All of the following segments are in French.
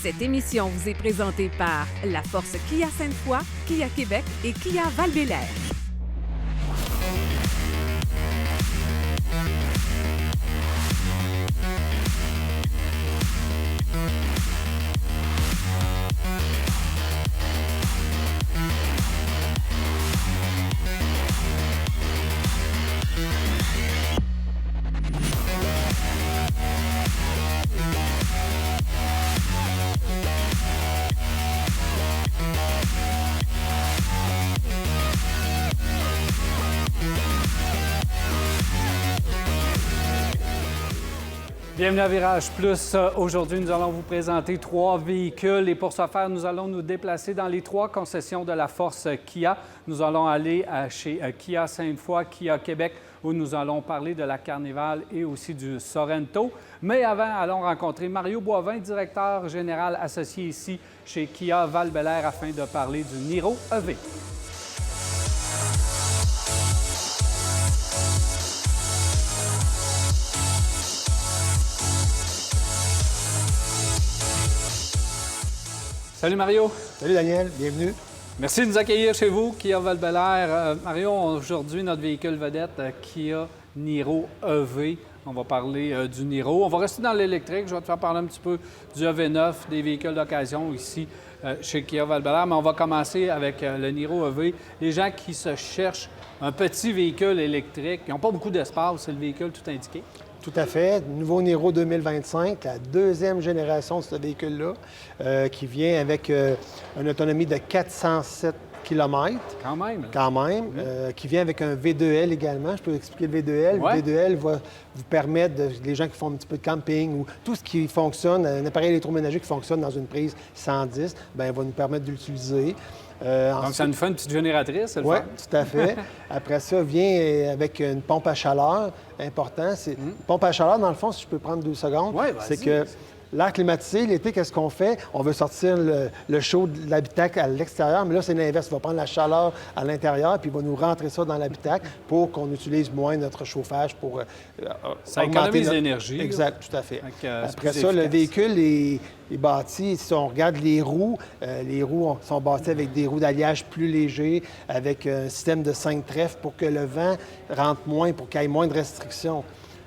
Cette émission vous est présentée par La Force Kia Sainte-Foy, Kia Québec et Kia Val-Bélair. Bienvenue à Virage Plus. Aujourd'hui, nous allons vous présenter 3 véhicules et pour ce faire, nous allons nous déplacer dans les 3 concessions de la Force Kia. Nous allons aller chez Kia Sainte-Foy, Kia Québec, où nous allons parler de la Carnival et aussi du Sorento. Mais avant, allons rencontrer Mario Boivin, directeur général associé ici chez Kia Val-Bélair, afin de parler du Niro EV. Salut Mario. Salut Daniel, bienvenue. Merci de nous accueillir chez vous, Kia Val-Bélair. Mario, aujourd'hui, notre véhicule vedette, Kia Niro EV. On va parler du Niro. On va rester dans l'électrique. Je vais te faire parler un petit peu du EV9, des véhicules d'occasion ici chez Kia Val-Bélair. Mais on va commencer avec le Niro EV. Les gens qui se cherchent un petit véhicule électrique, ils n'ont pas beaucoup d'espace, c'est le véhicule tout indiqué. Tout à fait. Nouveau Niro 2025, la deuxième génération de ce véhicule-là, qui vient avec une autonomie de 407 km. Quand même. Qui vient avec un V2L également. Je peux expliquer le V2L. Ouais. Le V2L va vous permettre, les gens qui font un petit peu de camping ou tout ce qui fonctionne, un appareil électroménager qui fonctionne dans une prise 110, bien, va nous permettre de l'utiliser. Donc, ça nous fait une petite génératrice, c'est le Oui, fun. tout à fait. Après ça, vient avec une pompe à chaleur. Important, c'est une pompe à chaleur, dans le fond, si je peux prendre 2 secondes, Ouais, vas-y. c'est que l'air climatisé, l'été, qu'est-ce qu'on fait? On veut sortir le chaud de l'habitacle à l'extérieur, mais là, c'est l'inverse. Il va prendre la chaleur à l'intérieur, puis il va nous rentrer ça dans l'habitacle pour qu'on utilise moins notre chauffage pour Ça augmenter économise l'énergie. Exact, tout à fait. C'est Après plus ça, le efficace. véhicule est bâti, si on regarde les roues sont bâties avec des roues d'alliage plus légers, avec un système de 5 trèfles pour que le vent rentre moins, pour qu'il y ait moins de restrictions.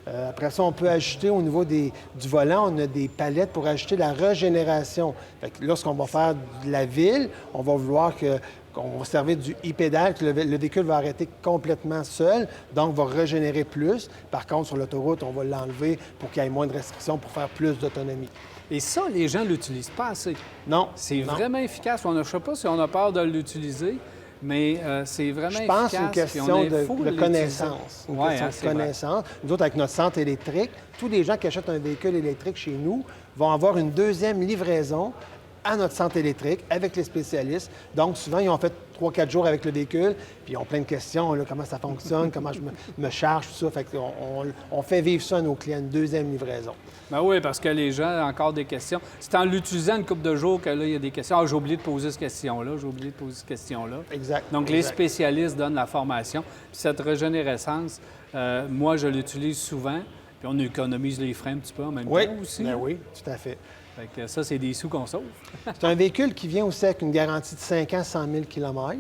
Après ça, on peut ajouter au niveau du volant, on a des palettes pour ajouter la régénération. Fait que lorsqu'on va faire de la ville, on va vouloir qu'on va servir du e-pédale, que le véhicule va arrêter complètement seul, donc va régénérer plus. Par contre, sur l'autoroute, on va l'enlever pour qu'il y ait moins de restrictions pour faire plus d'autonomie. Et ça, les gens ne l'utilisent pas assez. Non. C'est non. vraiment efficace. Je ne sais pas si on a peur de l'utiliser, mais c'est vraiment Je pense efficace. que c'est une question de connaissance. Oui, de connaissance. Nous autres, avec notre centre électrique, tous les gens qui achètent un véhicule électrique chez nous vont avoir une deuxième livraison à notre centre électrique avec les spécialistes. Donc, souvent, ils ont fait 3-4 jours avec le véhicule, puis ils ont plein de questions, là, comment ça fonctionne, comment je me charge, tout ça. Fait on fait vivre ça à nos clients, une deuxième livraison. Ben oui, parce que les gens ont encore des questions. C'est en l'utilisant une couple de jours que là, il y a des questions. Ah, j'ai oublié de poser cette question-là, j'ai oublié de poser cette question-là. Exact. Donc, les spécialistes donnent la formation. Puis cette régénérescence, moi, je l'utilise souvent, puis on économise les freins un petit peu en même temps aussi. Ben oui, tout à fait. Fait que ça, c'est des sous qu'on sauve. C'est un véhicule qui vient aussi avec une garantie de 5 ans, 100 000 km.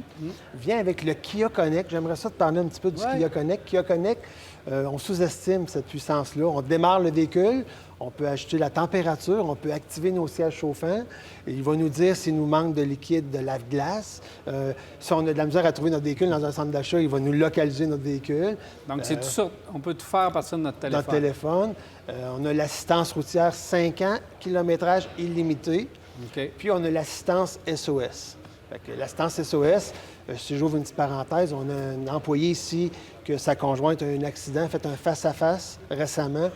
Vient avec le Kia Connect. J'aimerais ça te parler un petit peu du Kia Connect. Kia Connect, on sous-estime cette puissance-là. On démarre le véhicule, on peut ajouter la température, on peut activer nos sièges chauffants. Et il va nous dire s'il nous manque de liquide, de lave-glace. Si on a de la misère à trouver notre véhicule dans un centre d'achat, il va nous localiser notre véhicule. Donc, c'est tout ça. On peut tout faire à partir de notre téléphone. Notre téléphone. On a l'assistance routière 5 ans, kilométrage illimité. OK. Puis, on a l'assistance SOS. Fait que l'assistance SOS, si j'ouvre une petite parenthèse, on a un employé ici que sa conjointe a eu un accident, fait un face-à-face récemment.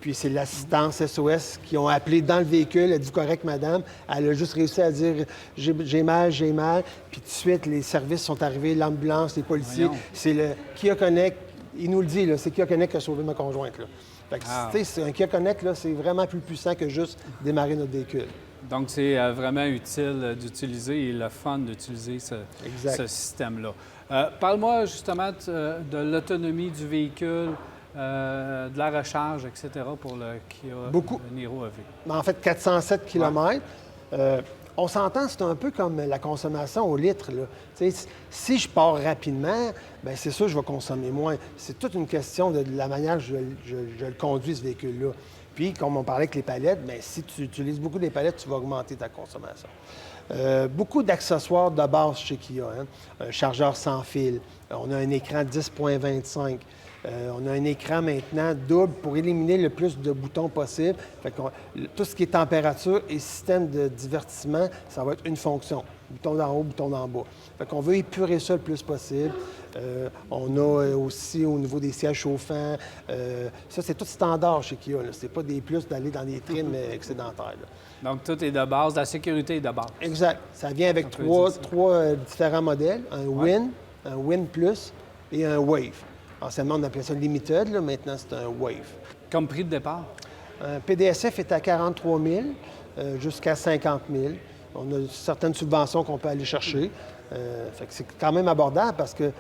Puis c'est l'assistance SOS qui ont appelé dans le véhicule. Elle dit « correct, madame ». Elle a juste réussi à dire « j'ai mal, j'ai mal ». Puis tout de suite, les services sont arrivés, l'ambulance, les policiers. Voyons. C'est le Kia Connect. Il nous le dit, là, c'est Kia Connect qui a sauvé ma conjointe. Là. Fait que, tu sais, un Kia Connect, là, c'est vraiment plus puissant que juste démarrer notre véhicule. Donc, c'est vraiment utile d'utiliser et le fun d'utiliser ce système-là. Parle-moi justement de l'autonomie du véhicule, de la recharge, etc. pour le Kia Niro EV. En fait, 407 km. On s'entend, c'est un peu comme la consommation au litre, là. Tu sais, si je pars rapidement, bien, c'est sûr que je vais consommer moins. C'est toute une question de la manière que je le conduis, ce véhicule-là. Puis, comme on parlait avec les palettes, bien, si tu utilises beaucoup les palettes, tu vas augmenter ta consommation. Beaucoup d'accessoires de base chez Kia. Hein? Un chargeur sans fil. On a un écran 10.25. On a un écran maintenant double pour éliminer le plus de boutons possible. Fait tout ce qui est température et système de divertissement, ça va être une fonction. Bouton d'en haut, bouton d'en bas. Fait qu'on veut épurer ça le plus possible. On a aussi au niveau des sièges chauffants. Ça, c'est tout standard chez Kia. Ce n'est pas des plus d'aller dans des trims excédentaires. Là. Donc, tout est de base. La sécurité est de base. Exact. Ça vient avec trois différents modèles. Un Win, un Win Plus et un Wave. Anciennement, on appelait ça Limited. Là. Maintenant, c'est un Wave. Comme prix de départ? Un PDSF est à 43 000 jusqu'à 50 000. On a certaines subventions qu'on peut aller chercher. Fait que c'est quand même abordable parce que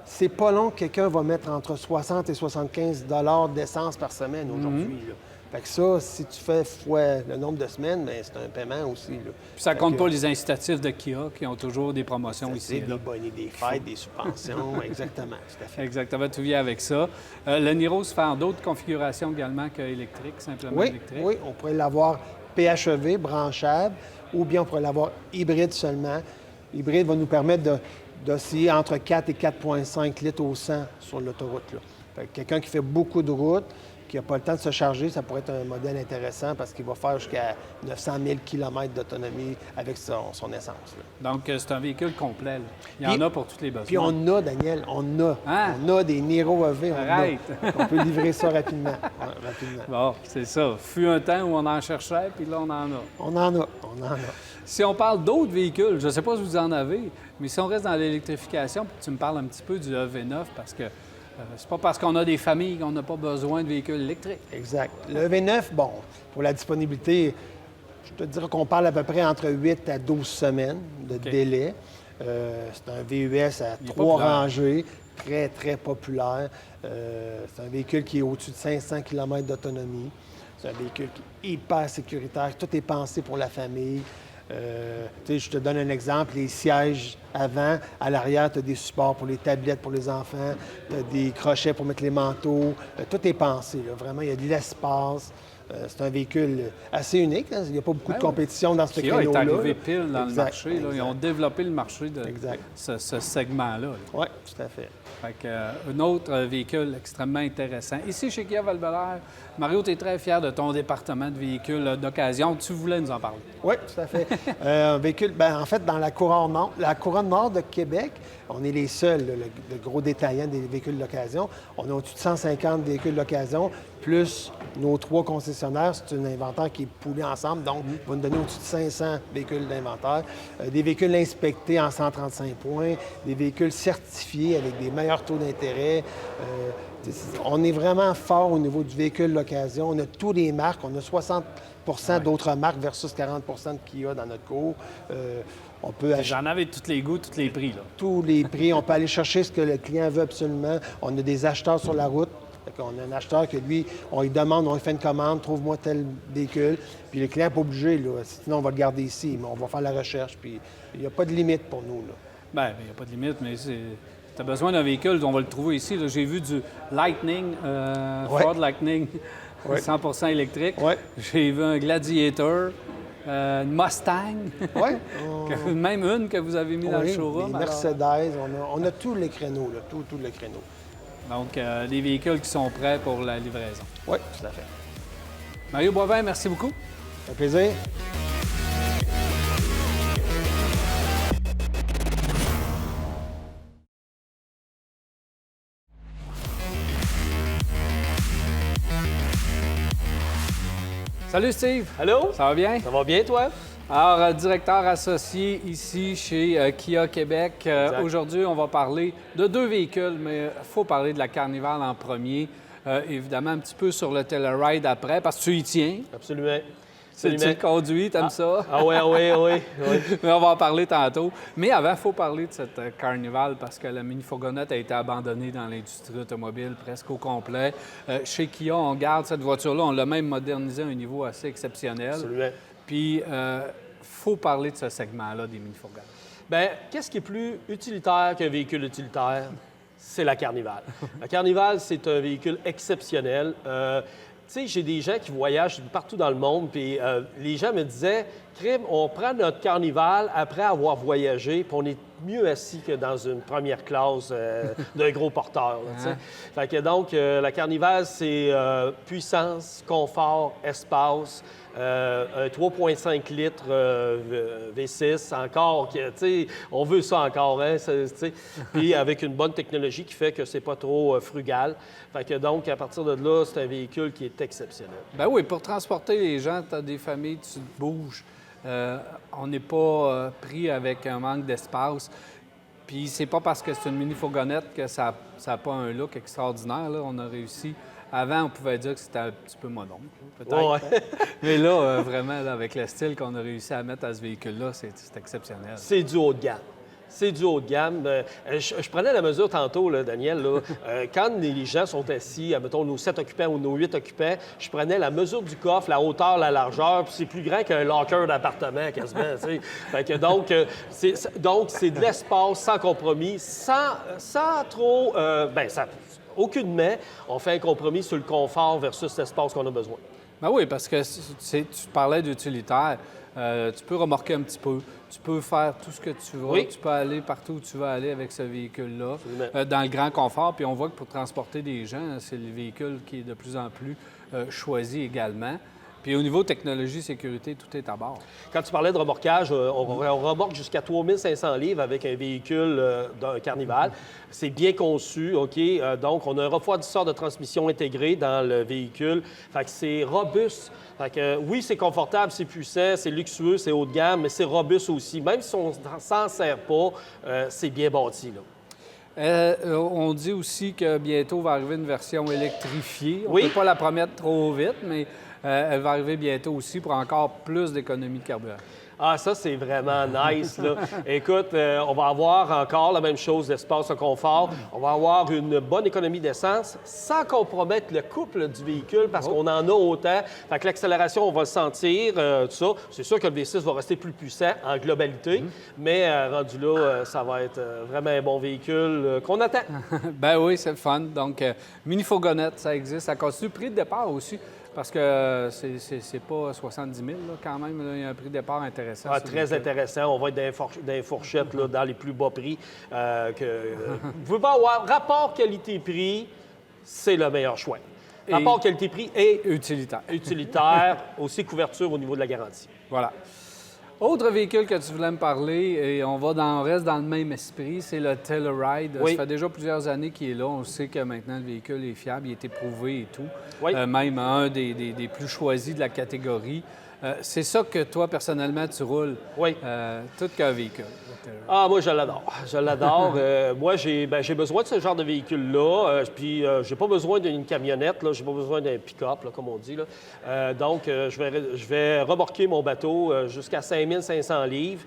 c'est pas long que quelqu'un va mettre entre 60 et 75 $ d'essence par semaine aujourd'hui. Là. Fait que ça, si tu fais fois le nombre de semaines, bien, c'est un paiement aussi. Là. Puis ça compte pas les incitatifs de Kia qui ont toujours des promotions ici. Des bonnets, des fêtes, des subventions, exactement, tout à fait. Exactement, tout vient avec ça. Le Niro se fait en d'autres configurations également qu'électrique, simplement électrique. Oui, on pourrait l'avoir PHEV, branchable, ou bien on pourrait l'avoir hybride seulement. L'hybride va nous permettre d'osciller entre 4 et 4,5 litres au 100 sur l'autoroute. Fait que quelqu'un qui fait beaucoup de routes, qui n'a pas le temps de se charger, ça pourrait être un modèle intéressant parce qu'il va faire jusqu'à 900 000 km d'autonomie avec son essence. Là. Donc, c'est un véhicule complet. Là. Il y en a pour tous les besoins. Puis on a, Daniel, on a des Niro EV. On peut livrer ça rapidement. Ouais, rapidement. Bon, c'est ça. Fut un temps où on en cherchait, puis là, on en a. On en a. Si on parle d'autres véhicules, je ne sais pas si vous en avez, mais si on reste dans l'électrification, puis tu me parles un petit peu du EV9, parce que c'est pas parce qu'on a des familles qu'on n'a pas besoin de véhicules électriques. Exact. Le EV9, bon, pour la disponibilité, je te dirais qu'on parle à peu près entre 8 à 12 semaines de délai. C'est un VUS à 3 rangées, très, très populaire. C'est un véhicule qui est au-dessus de 500 km d'autonomie. C'est un véhicule qui est hyper sécuritaire. Tout est pensé pour la famille. Je te donne un exemple, les sièges avant, à l'arrière, tu as des supports pour les tablettes pour les enfants, tu as des crochets pour mettre les manteaux, tout est pensé, là. Vraiment, il y a de l'espace. C'est un véhicule assez unique, hein. Il n'y a pas beaucoup de compétition dans ce créneau-là. Kia est arrivé pile dans le marché, là. Ils ont développé le marché de ce segment-là. Oui, tout à fait. Fait que, un autre véhicule extrêmement intéressant. Ici, chez Kia Val-Bélair, Mario, tu es très fier de ton département de véhicules d'occasion. Tu voulais nous en parler. Oui, tout à fait. Un véhicule, en fait, dans la couronne nord de Québec, on est les seuls, le gros détaillant des véhicules d'occasion. On a au-dessus de 150 véhicules d'occasion, plus nos 3 concessionnaires. C'est un inventaire qui est poulé ensemble, donc il va nous donner au-dessus de 500 véhicules d'inventaire. Des véhicules inspectés en 135 points, des véhicules certifiés avec des meilleurs taux d'intérêt. On est vraiment fort au niveau du véhicule d'occasion. On a toutes les marques. On a 60 d'autres marques versus 40 de Kia dans notre cours. On peut J'en avais tous les goûts, tous les prix. Là. Tous les prix. On peut aller chercher ce que le client veut absolument. On a des acheteurs sur la route. On a un acheteur que lui, on lui demande, on lui fait une commande, trouve-moi tel véhicule. Puis le client n'est pas obligé, là. Sinon on va le garder ici, mais on va faire la recherche. Puis il n'y a pas de limite pour nous. Là. Bien, il n'y a pas de limite, mais tu as besoin d'un véhicule, on va le trouver ici. Là. J'ai vu du Lightning, Ford Lightning, 100 électrique. Ouais. J'ai vu un Gladiator, une Mustang, même une que vous avez mis dans le showroom. Des Mercedes, on a tous les créneaux, là, tous les créneaux. Donc, des véhicules qui sont prêts pour la livraison. Oui, tout à fait. Mario Boivin, merci beaucoup. Ça fait plaisir. Salut Steve. Allô? Ça va bien? Ça va bien, toi? Alors, directeur associé ici chez Kia Québec. Aujourd'hui, on va parler de 2 véhicules, mais il faut parler de la Carnival en premier. Évidemment, un petit peu sur le Telluride après, parce que tu y tiens. Absolument. Tu le conduis, t'aimes ça? Ah oui. Mais on va en parler tantôt. Mais avant, il faut parler de cette Carnival parce que la mini-fourgonnette a été abandonnée dans l'industrie automobile presque au complet. Chez Kia, on garde cette voiture-là. On l'a même modernisée à un niveau assez exceptionnel. Absolument. Puis, faut parler de ce segment-là des mini-fourgonnettes. Bien, qu'est-ce qui est plus utilitaire qu'un véhicule utilitaire? C'est la Carnival. La Carnival, c'est un véhicule exceptionnel. Tu sais, j'ai des gens qui voyagent partout dans le monde, puis les gens me disaient, Crime, on prend notre Carnival après avoir voyagé, puis on est mieux assis que dans une première classe d'un gros porteur. Là, tu sais. Fait que donc, la Carnival, c'est puissance, confort, espace, un 3,5 litres V6, encore, tu sais, on veut ça encore, hein, tu sais. Puis avec une bonne technologie qui fait que c'est pas trop frugal. Fait que donc, à partir de là, c'est un véhicule qui est exceptionnel. Ben oui, pour transporter les gens, tu as des familles, tu te bouges. On n'est pas pris avec un manque d'espace. Puis c'est pas parce que c'est une mini-fourgonnette que ça n'a pas un look extraordinaire. Là. On a réussi. Avant, on pouvait dire que c'était un petit peu mononcle, peut-être. Ouais. Mais là, vraiment, là, avec le style qu'on a réussi à mettre à ce véhicule-là, c'est exceptionnel. C'est du haut de gamme. C'est du haut de gamme. Je prenais la mesure tantôt, là, Daniel. Là, quand les gens sont assis, mettons nos 7 occupants ou nos 8 occupants, je prenais la mesure du coffre, la hauteur, la largeur, puis c'est plus grand qu'un locker d'appartement quasiment. Fait que donc, c'est de l'espace sans compromis, sans trop... aucunement, on fait un compromis sur le confort versus l'espace qu'on a besoin. Ben oui, parce que tu parlais d'utilitaire. Tu peux remorquer un petit peu, tu peux faire tout ce que tu veux, Oui. tu peux aller partout où tu veux aller avec ce véhicule-là, dans le grand confort. Puis on voit que pour transporter des gens, c'est le véhicule qui est de plus en plus choisi également. Puis au niveau technologie, sécurité, tout est à bord. Quand tu parlais de remorquage, on remorque jusqu'à 3500 livres avec un véhicule d'un Carnival. C'est bien conçu, OK? Donc, on a un refroidisseur de transmission intégré dans le véhicule. Fait que c'est robuste. Fait que, oui, c'est confortable, c'est puissant, c'est luxueux, c'est haut de gamme, mais c'est robuste aussi. Même si on ne s'en sert pas, c'est bien bâti, là. On dit aussi que bientôt va arriver une version électrifiée. On ne Oui. peut pas la promettre trop vite, mais elle va arriver bientôt aussi pour encore plus d'économie de carburant. Ah, ça, c'est vraiment nice, là. Écoute, on va avoir encore la même chose, l'espace, le confort. On va avoir une bonne économie d'essence sans compromettre le couple du véhicule parce qu'on en a autant. Fait que l'accélération, on va le sentir, tout ça. C'est sûr que le V6 va rester plus puissant en globalité, mais rendu là, ça va être vraiment un bon véhicule qu'on attend. Ben oui, c'est le fun. Donc, mini-fourgonnette, ça existe. Ça continue. Prix de départ aussi, parce que c'est pas 70 000 là, quand même. Là. Il y a un prix de départ intéressant. Ah, sur le très véhicule. intéressant. On va être dans les fourchettes, là, dans les plus bas prix. Vous pouvez pas avoir rapport qualité-prix, c'est le meilleur choix. Et- Rapport qualité-prix et Utilitaire. utilitaire, aussi couverture au niveau de la garantie. Voilà. Autre véhicule que tu voulais me parler, et on reste dans le même esprit, c'est le Telluride. Oui. Ça fait déjà plusieurs années qu'il est là. On sait que maintenant, le véhicule est fiable, il a été prouvé et tout. Oui. Même un des plus choisis de la catégorie. C'est ça que toi, personnellement, tu roules. Oui. Tout qu'un véhicule. le Telluride. Ah, moi, je l'adore. Je l'adore. Moi, j'ai besoin de ce genre de véhicule-là. Puis, j'ai pas besoin d'une camionnette. Là. J'ai pas besoin d'un pick-up, là, comme on dit. Là. Donc, je vais remorquer mon bateau jusqu'à 5500 livres.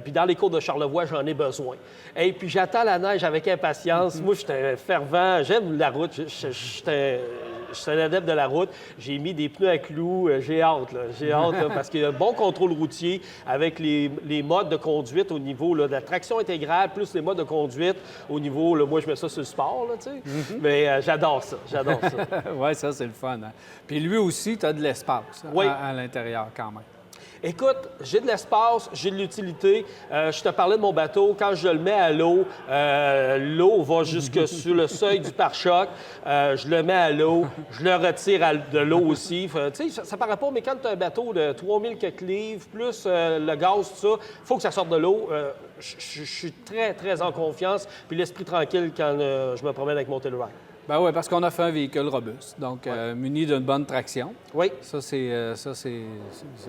Puis, dans les côtes de Charlevoix, j'en ai besoin. Et puis, j'attends la neige avec impatience. Moi, je suis un fervent. J'aime la route. Je suis un adepte de la route. J'ai mis des pneus à clous. J'ai hâte, là. J'ai hâte, là, parce qu'il y a un bon contrôle routier avec les modes de conduite au niveau là, de la traction intégrale, plus les modes de conduite au niveau, là, moi, je mets ça sur le sport, là, tu sais. Mais j'adore ça. J'adore ça. Oui, ça, c'est le fun. Hein? Puis lui aussi, tu as de l'espace Oui. à l'intérieur quand même. Écoute, j'ai de l'espace, j'ai de l'utilité. Je te parlais de mon bateau. Quand je le mets à l'eau, l'eau va jusque sur le seuil du pare-choc. Je le mets à l'eau. Je le retire de l'eau aussi. Tu sais, ça paraît pas, mais quand tu as un bateau de 3000 quelques livres, plus le gaz, tout ça, il faut que ça sorte de l'eau. Je suis très, très en confiance. Puis l'esprit tranquille quand je me promène avec mon Telluride. Ben oui, parce qu'on a fait un véhicule robuste, donc muni d'une bonne traction. Oui. Ça, c'est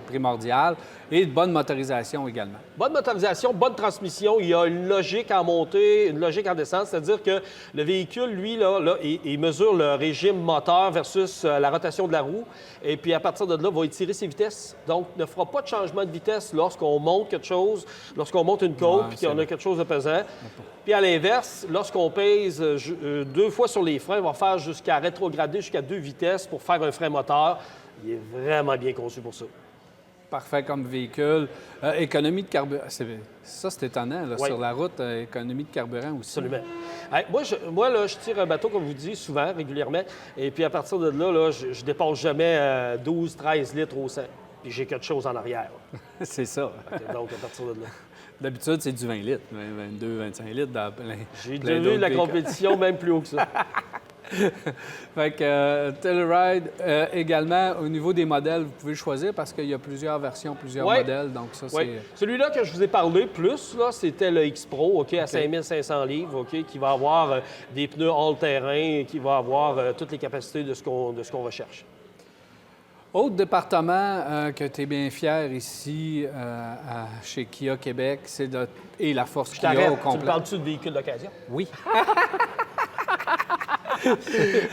primordial. Et de bonne motorisation également. Bonne motorisation, bonne transmission. Il y a une logique en montée, une logique en descente. C'est-à-dire que le véhicule, lui, là, il mesure le régime moteur versus la rotation de la roue. Et puis, à partir de là, va étirer ses vitesses. Donc, ne fera pas de changement de vitesse lorsqu'on monte quelque chose, lorsqu'on monte une côte, Ouais, puis c'est qu'on a vrai. quelque chose de pesant. Puis, à l'inverse, lorsqu'on pèse 2 fois sur les freins, il va faire jusqu'à rétrograder jusqu'à 2 vitesses pour faire un frein moteur. Il est vraiment bien conçu pour ça. parfait comme véhicule. Économie de carburant, c'est étonnant, là, Oui. sur la route, économie de carburant aussi. Absolument. Hey, moi, là, je tire un bateau, comme vous dites, souvent, régulièrement. Et puis, à partir de là, je dépasse jamais 12-13 litres au 100. Puis, j'ai quelque chose en arrière. C'est ça. Donc, à partir de là. D'habitude, c'est du 20 litres, 22, 25 litres dans plein. J'ai plein déjà vu d'autres la véhicules. compétition même plus haut que ça. Fait que Telluride, également, au niveau des modèles, vous pouvez choisir parce qu'il y a plusieurs versions, plusieurs Ouais. modèles. Donc, ça, Oui. Celui-là que je vous ai parlé plus, là, c'était le X-Pro, OK, à 5500 livres, OK, qui va avoir des pneus all-terrain, qui va avoir toutes les capacités de ce qu'on recherche. Autre département que tu es bien fier ici chez Kia Québec, c'est et la force Je Kia t'arrête. au Tu complet. me parles-tu de véhicules d'occasion? Oui.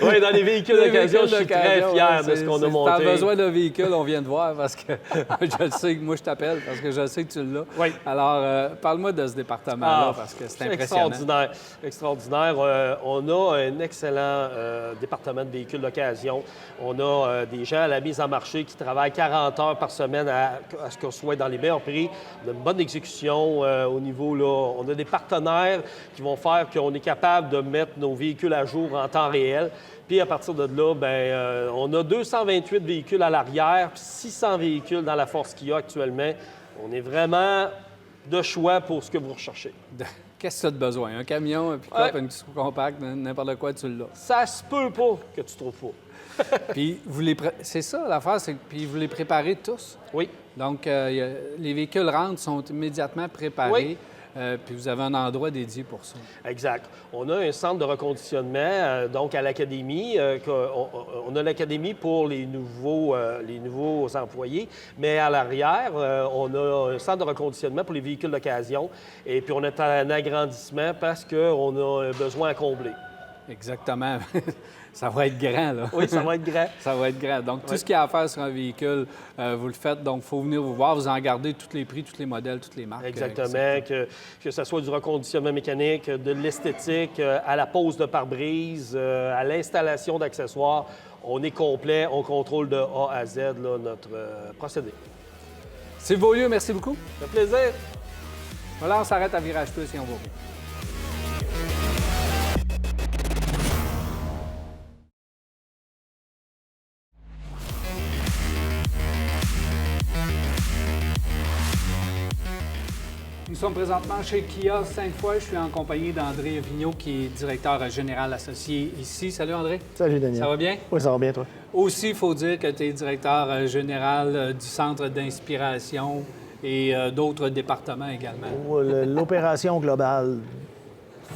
Oui, dans les véhicules d'occasion, je suis très fier de ce qu'on a monté. Si tu as besoin d'un véhicule, on vient te voir parce que je le sais, moi je t'appelle parce que je sais que tu l'as. Oui. Alors, parle-moi de ce département-là parce que c'est impressionnant. Extraordinaire. Extraordinaire. On a un excellent département de véhicules d'occasion. On a des gens à la mise en marché qui travaillent 40 heures par semaine à ce qu'on soit dans les meilleurs prix. On a une bonne exécution au niveau, là. On a des partenaires qui vont faire qu'on est capable de mettre nos véhicules à jour en temps réel. Puis à partir de là, bien, on a 228 véhicules à l'arrière, puis 600 véhicules dans la force qu'il y a actuellement. On est vraiment de choix pour ce que vous recherchez. Qu'est-ce que tu as besoin? Un camion, un pick-up, Ouais. une sous-compact, n'importe quoi, tu l'as. Ça se peut pas que tu trouves pas. Puis, c'est ça l'affaire, c'est que puis vous les préparez tous. Oui. Donc, les véhicules rentrent, sont immédiatement préparés. Oui. Puis vous avez un endroit dédié pour ça. Exact. On a un centre de reconditionnement, donc à l'académie. On a l'académie pour les nouveaux employés, mais à l'arrière, on a un centre de reconditionnement pour les véhicules d'occasion. Et puis on est en agrandissement parce qu'on a un besoin à combler. Exactement. Ça va être grand, là. Oui, ça va être grand. Ça va être grand. Donc, tout ce qu'il y a à faire sur un véhicule, vous le faites. Donc, il faut venir vous voir. Vous en gardez tous les prix, tous les modèles, toutes les marques. Exactement. Que ce soit du reconditionnement mécanique, de l'esthétique, à la pose de pare-brise, à l'installation d'accessoires. On est complet. On contrôle de A à Z là, notre procédé. C'est Beaulieu, merci beaucoup. Ça fait plaisir. Voilà, on s'arrête à Virage Plus et on va bien. Nous sommes présentement chez Kia Sainte-Foy. Je suis en compagnie d'André Vigneault, qui est directeur général associé ici. Salut André. Salut Daniel. Ça va bien? Oui, ça va bien, toi. Aussi, il faut dire que tu es directeur général du Centre d'inspiration et d'autres départements également. L'opération globale,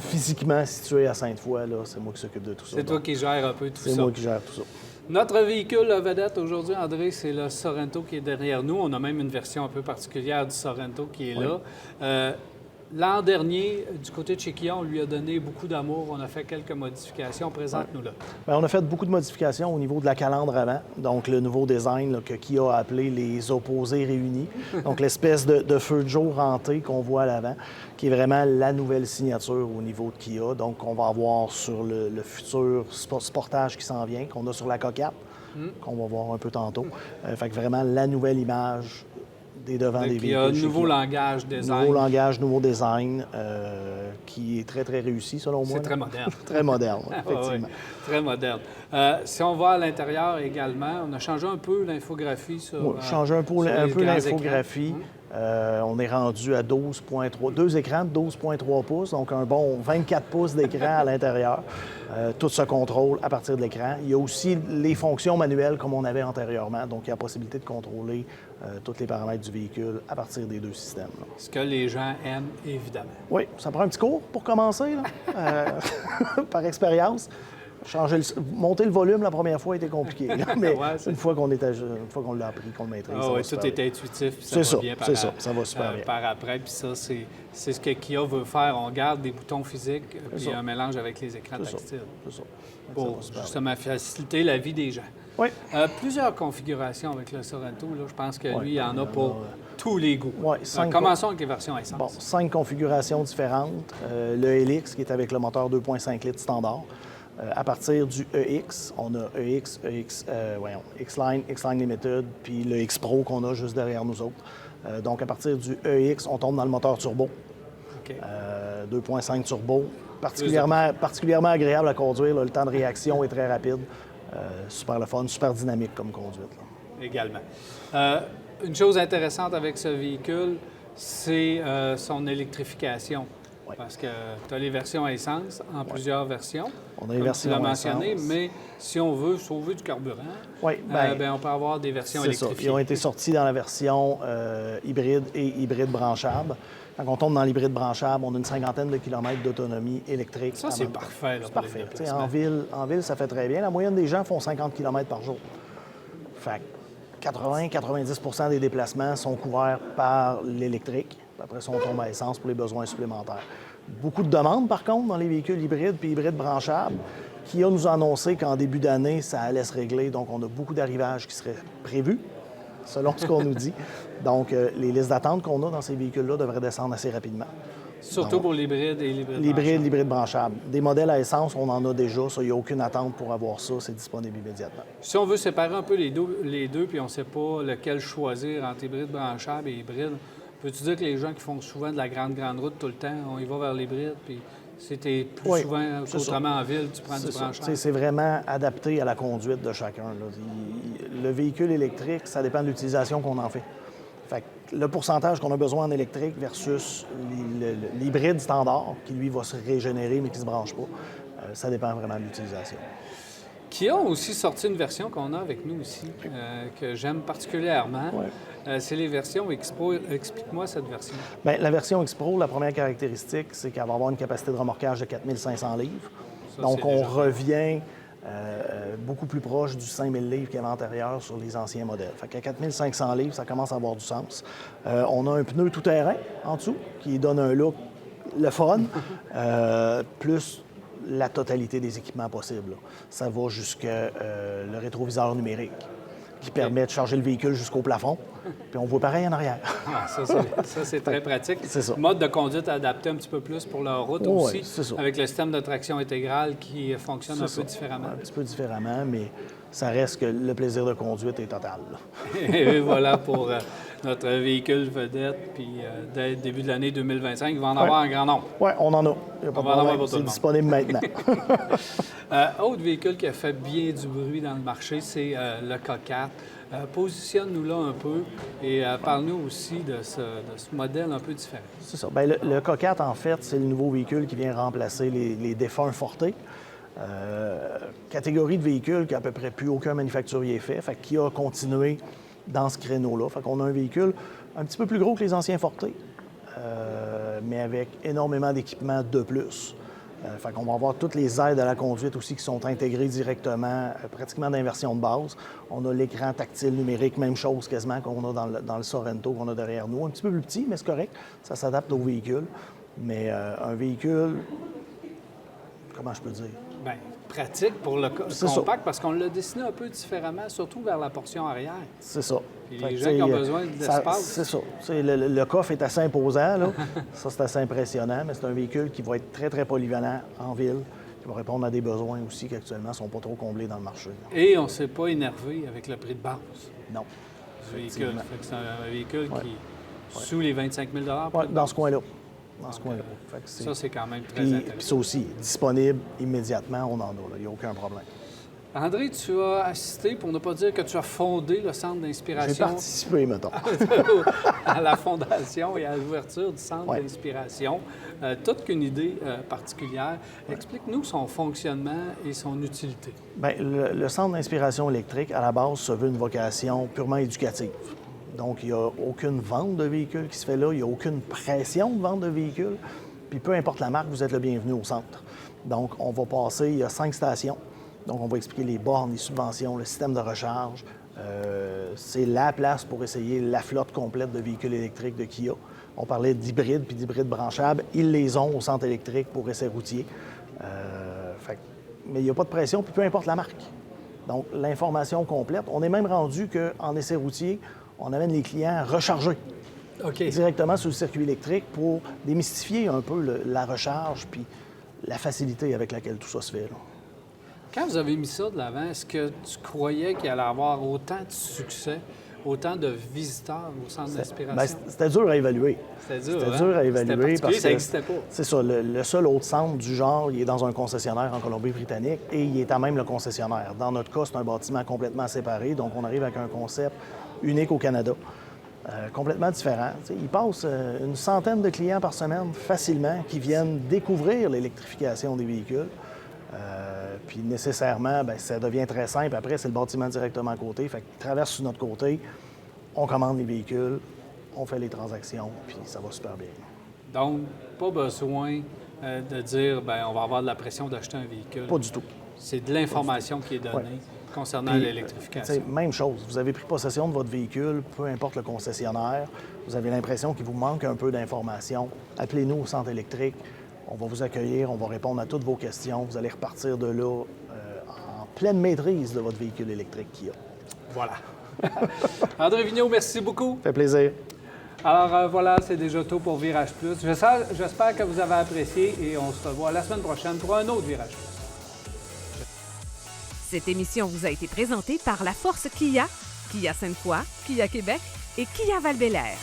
physiquement située à Sainte-Foy, là, c'est moi qui s'occupe de tout ça. C'est toi qui gères un peu tout ça. C'est moi qui gère tout ça. Notre véhicule vedette aujourd'hui, André, c'est le Sorento qui est derrière nous. On a même une version un peu particulière du Sorento qui est là. L'an dernier, du côté de chez Kia, on lui a donné beaucoup d'amour. On a fait quelques modifications. Présente-nous-là. Bien, on a fait beaucoup de modifications au niveau de la calandre avant. Donc, le nouveau design là, que Kia a appelé les opposés réunis. Donc, l'espèce de feu de jour renté qu'on voit à l'avant, qui est vraiment la nouvelle signature au niveau de Kia. Donc, on va avoir sur le futur Sportage qui s'en vient, qu'on a sur la coquette, qu'on va voir un peu tantôt. Fait que vraiment la nouvelle image des devants des véhicules. Il y a un chez nouveau Kia. langage design. Nouveau langage, nouveau design, qui est très, très réussi, selon moi. C'est très moderne. Très moderne, oui, Oui, effectivement. très moderne. Si on va à l'intérieur également, on a changé un peu l'infographie sur. Oui, changer un peu sur les grands l'infographie. écrans. On est rendu à 12,3, 2 écrans de 12,3 pouces, donc un bon 24 pouces d'écran à l'intérieur. Tout se contrôle à partir de l'écran. Il y a aussi les fonctions manuelles comme on avait antérieurement, donc il y a la possibilité de contrôler tous les paramètres du véhicule à partir des deux systèmes. Là. Ce que les gens aiment, évidemment. Oui, ça prend un petit cours pour commencer, là, par expérience. Monter le volume la première fois était compliqué, là, mais Ouais, une fois qu'on l'a appris, qu'on le maîtrise, ça va Oui, super tout bien. est intuitif. Puis C'est ça, va bien c'est ça, ça va super bien. Par après, puis ça, c'est ce que Kia veut faire. On garde des boutons physiques, puis ça. un mélange avec les écrans C'est ça, tactiles. c'est ça. Pour justement faciliter la vie des gens. Oui. Plusieurs configurations avec le Sorento. Là, je pense que Ouais, lui, il y en a pour tous les goûts. Ouais, 5 commençons avec les versions essence. Bon, 5 configurations différentes. Le Helix, qui est avec le moteur 2,5 litres standard. À partir du EX, on a X-Line, X-Line Limited, puis le X-Pro qu'on a juste derrière nous autres. Donc, à partir du EX, on tombe dans le moteur turbo. 2.5 turbo. Particulièrement agréable à conduire. Là, le temps de réaction est très rapide. Super le fun, super dynamique comme conduite. Là. Également. Une chose intéressante avec ce véhicule, c'est son électrification. Oui. Parce que tu as les versions à essence en plusieurs versions. On a les comme versions tu l'as à mentionné, essence. mais si on veut sauver du carburant, Oui, on peut avoir des versions c'est ça. électrifiées. Ils ont été sortis dans la version hybride et hybride branchable. Quand on tombe dans l'hybride branchable, on a une 50aine de kilomètres d'autonomie électrique. Ça, c'est parfait. Là, C'est pour les parfait. déplacements. En ville, ça fait très bien. La moyenne des gens font 50 km par jour. Fait 80-90 des déplacements sont couverts par l'électrique. Après ça, on tombe à essence pour les besoins supplémentaires. Beaucoup de demandes, par contre, dans les véhicules hybrides puis hybrides branchables. Kia nous a annoncé qu'en début d'année, ça allait se régler. Donc, on a beaucoup d'arrivages qui seraient prévus, selon ce qu'on nous dit. Donc, les listes d'attente qu'on a dans ces véhicules-là devraient descendre assez rapidement. Surtout pour l'hybride et L'hybride branchable. Des modèles à essence, on en a déjà. Ça, il n'y a aucune attente pour avoir ça. C'est disponible immédiatement. Si on veut séparer un peu les deux puis on ne sait pas lequel choisir entre hybride branchable et hybride, peux-tu dire que les gens qui font souvent de la grande route tout le temps, on y va vers l'hybride, puis c'était plus souvent qu'autrement en ville, tu prends du branchable? C'est vraiment adapté à la conduite de chacun. Là. Le véhicule électrique, ça dépend de l'utilisation qu'on en fait. Fait que le pourcentage qu'on a besoin en électrique versus l'hybride standard, qui lui va se régénérer mais qui ne se branche pas, ça dépend vraiment de l'utilisation. Kia a aussi sorti une version qu'on a avec nous ici, que j'aime particulièrement. Ouais. C'est les versions X-Pro. Explique-moi cette version. Bien, la version X-Pro, la première caractéristique, c'est qu'elle va avoir une capacité de remorquage de 4500 livres. Ça, donc, c'est on déjà revient beaucoup plus proche du 5000 livres qu'il y avait antérieur sur les anciens modèles. Fait qu'à 4500 livres, ça commence à avoir du sens. On a un pneu tout-terrain en dessous qui donne un look le fun, plus la totalité des équipements possibles. Là. Ça va jusqu'à le rétroviseur numérique qui permet de charger le véhicule jusqu'au plafond, puis on voit pareil en arrière. Ah, ça, c'est très pratique. C'est ça. Mode de conduite adapté un petit peu plus pour la route aussi, c'est ça. avec le système de traction intégrale qui fonctionne un peu différemment. Un petit peu différemment, mais ça reste que le plaisir de conduite est total. Là. Et voilà pour notre véhicule vedette, puis dès le début de l'année 2025, il va en avoir un grand nombre. Oui, on en a. Il y a pas On de va en avoir problème. pour tout C'est le monde. disponible maintenant. Autre véhicule qui a fait bien du bruit dans le marché, c'est le K4. Positionne-nous là un peu et parle-nous aussi de ce modèle un peu différent. C'est ça. Bien, le K4, en fait, c'est le nouveau véhicule qui vient remplacer les défunts Forte. Catégorie de véhicules qu'à peu près plus aucun manufacturier fait qui a continué dans ce créneau-là. Fait qu'on a un véhicule un petit peu plus gros que les anciens Forte, mais avec énormément d'équipements de plus. Fait qu'on va avoir toutes les aides à la conduite aussi qui sont intégrées directement, pratiquement d'inversion de base. On a l'écran tactile numérique, même chose quasiment qu'on a dans le Sorento qu'on a derrière nous. Un petit peu plus petit, mais c'est correct. Ça s'adapte au véhicule. Mais un véhicule, comment je peux dire? Bien, pratique pour le C'est compact parce qu'on l'a dessiné un peu différemment, surtout vers la portion arrière. C'est ça. Puis Fait les que, gens qui ont besoin de l'espace. C'est ça. Le coffre est assez imposant, là. Ça, c'est assez impressionnant, mais c'est un véhicule qui va être très, très polyvalent en ville, qui va répondre à des besoins aussi qui, actuellement, ne sont pas trop comblés dans le marché. Là. Et on ne s'est pas énervé avec le prix de base Non. du véhicule. Effectivement. Fait que c'est un véhicule qui est sous les 25 000 Ouais, dans ce coin-là. Dans ce coin-là. Fait que Ça, c'est quand même très Puis intéressant. ça aussi, disponible immédiatement, on en a. Il n'y a aucun problème. André, tu as assisté, pour ne pas dire que tu as fondé le centre J'ai d'inspiration participé, mettons. à la fondation et à l'ouverture du centre Ouais. d'inspiration. Toute qu'une idée particulière. Explique-nous son fonctionnement et son utilité. Bien, le centre d'inspiration électrique, à la base, se veut une vocation purement éducative. Donc, il n'y a aucune vente de véhicules qui se fait là, il n'y a aucune pression de vente de véhicules. Puis, peu importe la marque, vous êtes le bienvenu au centre. Donc, on va passer, il y a 5 stations. Donc, on va expliquer les bornes, les subventions, le système de recharge. C'est la place pour essayer la flotte complète de véhicules électriques de Kia. On parlait d'hybrides puis d'hybrides branchables. Ils les ont au centre électrique pour essais routiers. Mais il n'y a pas de pression, puis peu importe la marque. Donc, l'information complète. On est même rendu qu'en essai routier, on amène les clients rechargés OK. directement sur le circuit électrique pour démystifier un peu la recharge puis la facilité avec laquelle tout ça se fait. Là. Quand vous avez mis ça de l'avant, est-ce que tu croyais qu'il allait avoir autant de succès, autant de visiteurs au centre d'inspiration? Bien, c'était dur à évaluer. C'était dur, C'était hein? dur à C'était évaluer particulier, parce ça que n'existait pas. c'est ça, le seul autre centre du genre, il est dans un concessionnaire en Colombie-Britannique et il est à même le concessionnaire. Dans notre cas, c'est un bâtiment complètement séparé, donc on arrive avec un concept unique au Canada, complètement différent. Tu sais, il passe une centaine de clients par semaine facilement qui viennent découvrir l'électrification des véhicules. Puis nécessairement, bien, ça devient très simple. Après, c'est le bâtiment directement à côté. Fait qu'ils traversent sur notre côté, on commande les véhicules, on fait les transactions, puis ça va super bien. Donc, pas besoin de dire, bien, on va avoir de la pression d'acheter un véhicule. Pas du tout. C'est de l'information qui est donnée Ouais. concernant Puis, l'électrification. tu sais, même chose. Vous avez pris possession de votre véhicule, peu importe le concessionnaire, vous avez l'impression qu'il vous manque un peu d'informations. Appelez-nous au centre électrique. On va vous accueillir, on va répondre à toutes vos questions. Vous allez repartir de là en pleine maîtrise de votre véhicule électrique Kia. Voilà. André Vigneault, merci beaucoup. Ça fait plaisir. Alors voilà, c'est déjà tout pour Virage Plus. J'espère que vous avez apprécié et on se revoit la semaine prochaine pour un autre Virage Plus. Cette émission vous a été présentée par la Force Kia, Kia Sainte-Foy, Kia Québec et Kia Val-Bélair.